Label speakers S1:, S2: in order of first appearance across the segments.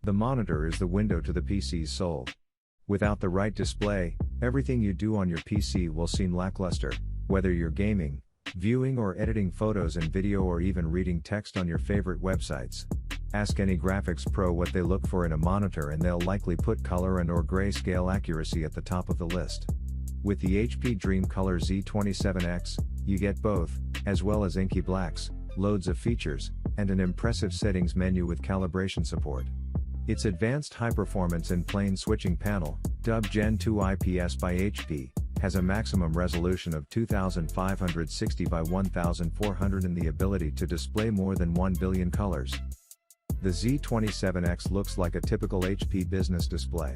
S1: The monitor is the window to the PC's soul. Without the right display, everything you do on your PC will seem lackluster, whether you're gaming, viewing or editing photos and video, or even reading text on your favorite websites. Ask any graphics pro what they look for in a monitor and they'll likely put color and/or grayscale accuracy at the top of the list. With the HP Dream Color Z27X, you get both, as well as inky blacks, loads of features, and an impressive settings menu with calibration support. Its advanced high-performance in plane switching panel, dubbed Gen 2 IPS by HP, has a maximum resolution of 2560 by 1400 and the ability to display more than 1 billion colors. The Z27X looks like a typical HP business display.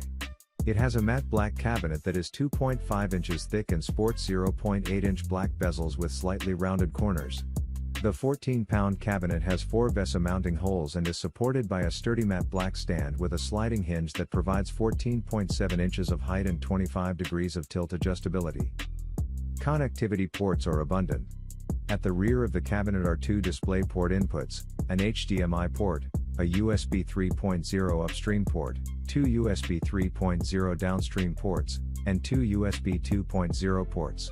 S1: It has a matte black cabinet that is 2.5 inches thick and sports 0.8-inch black bezels with slightly rounded corners. The 14-pound cabinet has 4 VESA mounting holes and is supported by a sturdy matte black stand with a sliding hinge that provides 14.7 inches of height and 25 degrees of tilt adjustability. Connectivity ports are abundant. At the rear of the cabinet are 2 DisplayPort inputs, an HDMI port, a USB 3.0 upstream port, 2 USB 3.0 downstream ports, and 2 USB 2.0 ports.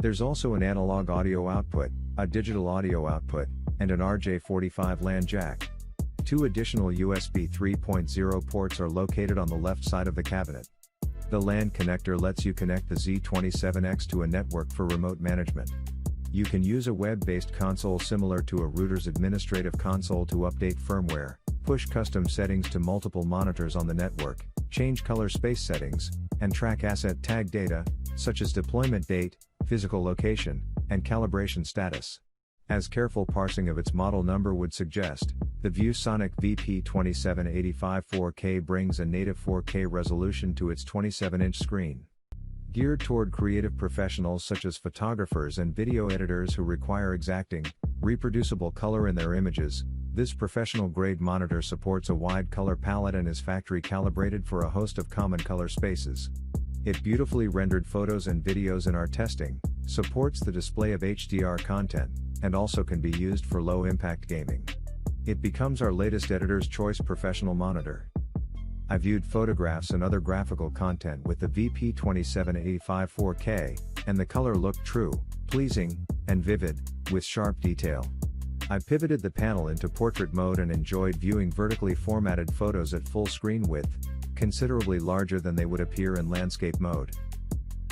S1: There's also an analog audio output, a digital audio output, and an RJ45 LAN jack. 2 additional USB 3.0 ports are located on the left side of the cabinet. The LAN connector lets you connect the Z27X to a network for remote management. You can use a web-based console similar to a router's administrative console to update firmware, push custom settings to multiple monitors on the network, change color space settings, and track asset tag data, such as deployment date, physical location, and calibration status. As careful parsing of its model number would suggest, the ViewSonic VP2785 4K brings a native 4K resolution to its 27-inch screen. Geared toward creative professionals such as photographers and video editors who require exacting, reproducible color in their images, this professional-grade monitor supports a wide color palette and is factory calibrated for a host of common color spaces. It beautifully rendered photos and videos in our testing, supports the display of HDR content, and also can be used for low-impact gaming. It becomes our latest editor's choice professional monitor. I viewed photographs and other graphical content with the VP2785 4K, and the color looked true, pleasing, and vivid, with sharp detail. I pivoted the panel into portrait mode and enjoyed viewing vertically formatted photos at full screen width, considerably larger than they would appear in landscape mode.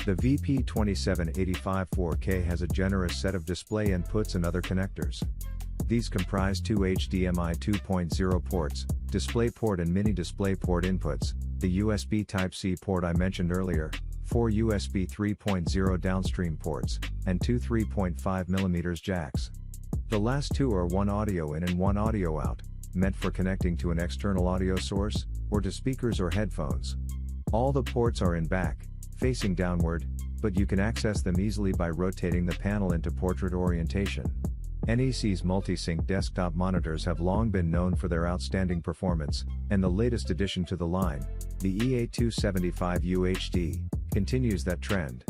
S1: The VP2785 4K has a generous set of display inputs and other connectors. These comprise 2 HDMI 2.0 ports, DisplayPort and Mini DisplayPort inputs, the USB Type-C port I mentioned earlier, 4 USB 3.0 downstream ports, and 2 3.5mm jacks. The last 2 are one audio in and one audio out, meant for connecting to an external audio source, or to speakers or headphones. All the ports are in back, facing downward, but you can access them easily by rotating the panel into portrait orientation. NEC's multi-sync desktop monitors have long been known for their outstanding performance, and the latest addition to the line, the EA275 UHD, continues that trend.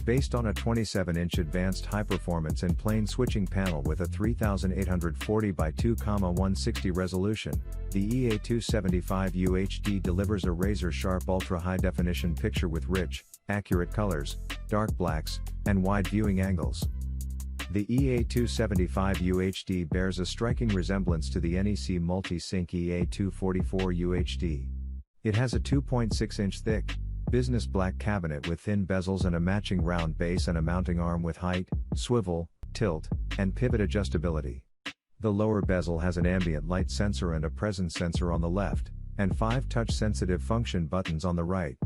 S1: Based on a 27-inch advanced high-performance and plane switching panel with a 3840 by 2,160 resolution, the EA275 UHD delivers a razor-sharp ultra-high-definition picture with rich, accurate colors, dark blacks, and wide viewing angles. The EA275 UHD bears a striking resemblance to the NEC Multi-Sync EA244 UHD. It has a 2.6-inch thick, business black cabinet with thin bezels and a matching round base and a mounting arm with height, swivel, tilt, and pivot adjustability. The lower bezel has an ambient light sensor and a presence sensor on the left, and 5 touch-sensitive function buttons on the right.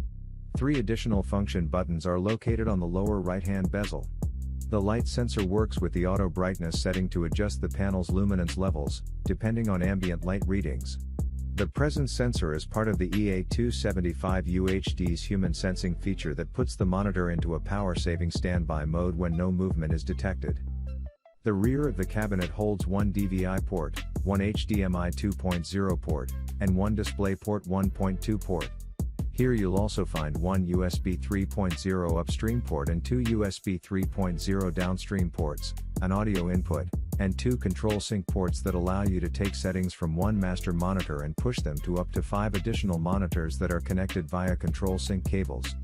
S1: 3 additional function buttons are located on the lower right-hand bezel. The light sensor works with the auto brightness setting to adjust the panel's luminance levels, depending on ambient light readings. The presence sensor is part of the EA275 UHD's human sensing feature that puts the monitor into a power-saving standby mode when no movement is detected. The rear of the cabinet holds one DVI port, one HDMI 2.0 port, and one DisplayPort 1.2 port. Here you'll also find one USB 3.0 upstream port and 2 USB 3.0 downstream ports, an audio input, and 2 control sync ports that allow you to take settings from one master monitor and push them to up to 5 additional monitors that are connected via control sync cables.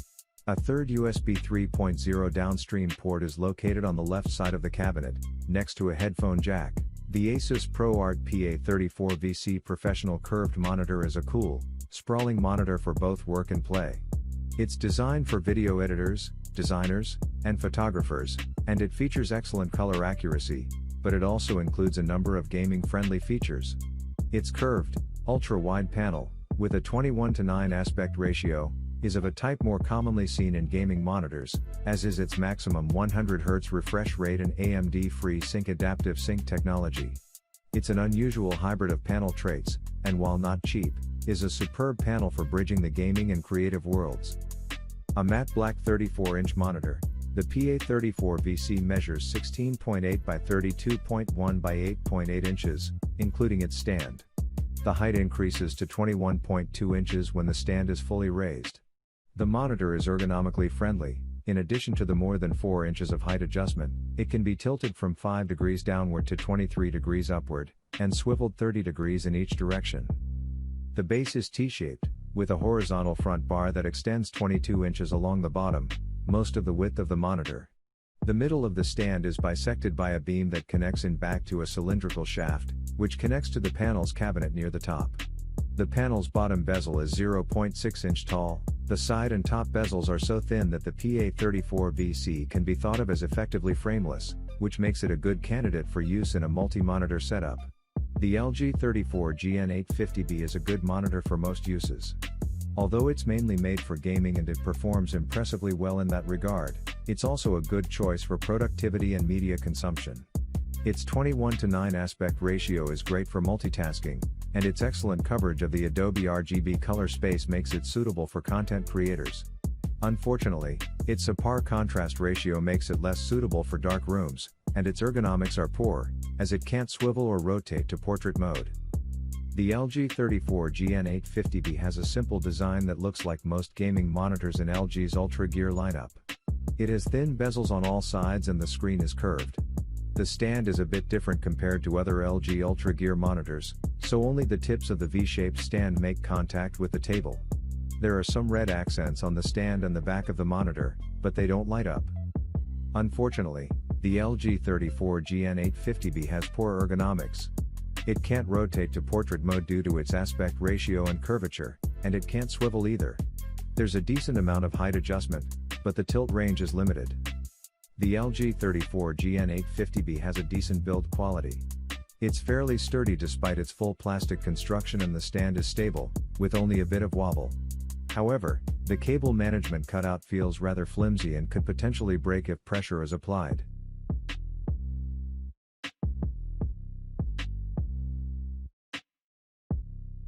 S1: A third USB 3.0 downstream port is located on the left side of the cabinet, next to a headphone jack. The Asus ProArt PA34VC Professional Curved Monitor is a cool, sprawling monitor for both work and play. It's designed for video editors, designers, and photographers, and it features excellent color accuracy, but it also includes a number of gaming-friendly features. Its curved, ultra-wide panel, with a 21:9 aspect ratio, is of a type more commonly seen in gaming monitors, as is its maximum 100Hz refresh rate and AMD FreeSync adaptive sync technology. It's an unusual hybrid of panel traits, and while not cheap, is a superb panel for bridging the gaming and creative worlds. A matte black 34-inch monitor, the PA34VC measures 16.8 by 32.1 by 8.8 inches, including its stand. The height increases to 21.2 inches when the stand is fully raised. The monitor is ergonomically friendly. In addition to the more than 4 inches of height adjustment, it can be tilted from 5 degrees downward to 23 degrees upward, and swiveled 30 degrees in each direction. The base is T-shaped, with a horizontal front bar that extends 22 inches along the bottom, most of the width of the monitor. The middle of the stand is bisected by a beam that connects in back to a cylindrical shaft, which connects to the panel's cabinet near the top. The panel's bottom bezel is 0.6 inch tall. The side and top bezels are so thin that the PA34VC can be thought of as effectively frameless, which makes it a good candidate for use in a multi-monitor setup. The LG34GN850B is a good monitor for most uses. Although it's mainly made for gaming and it performs impressively well in that regard, it's also a good choice for productivity and media consumption. Its 21:9 aspect ratio is great for multitasking, and its excellent coverage of the Adobe RGB color space makes it suitable for content creators. Unfortunately, its subpar contrast ratio makes it less suitable for dark rooms, and its ergonomics are poor, as it can't swivel or rotate to portrait mode. The LG34GN850B has a simple design that looks like most gaming monitors in LG's Ultra Gear lineup. It has thin bezels on all sides and the screen is curved. The stand is a bit different compared to other LG Ultra Gear monitors, so only the tips of the V-shaped stand make contact with the table. There are some red accents on the stand and the back of the monitor, but they don't light up. Unfortunately, the LG34GN850B has poor ergonomics. It can't rotate to portrait mode due to its aspect ratio and curvature, and it can't swivel either. There's a decent amount of height adjustment, but the tilt range is limited. The LG34GN850B has a decent build quality. It's fairly sturdy despite its full plastic construction, and the stand is stable, with only a bit of wobble. However, the cable management cutout feels rather flimsy and could potentially break if pressure is applied.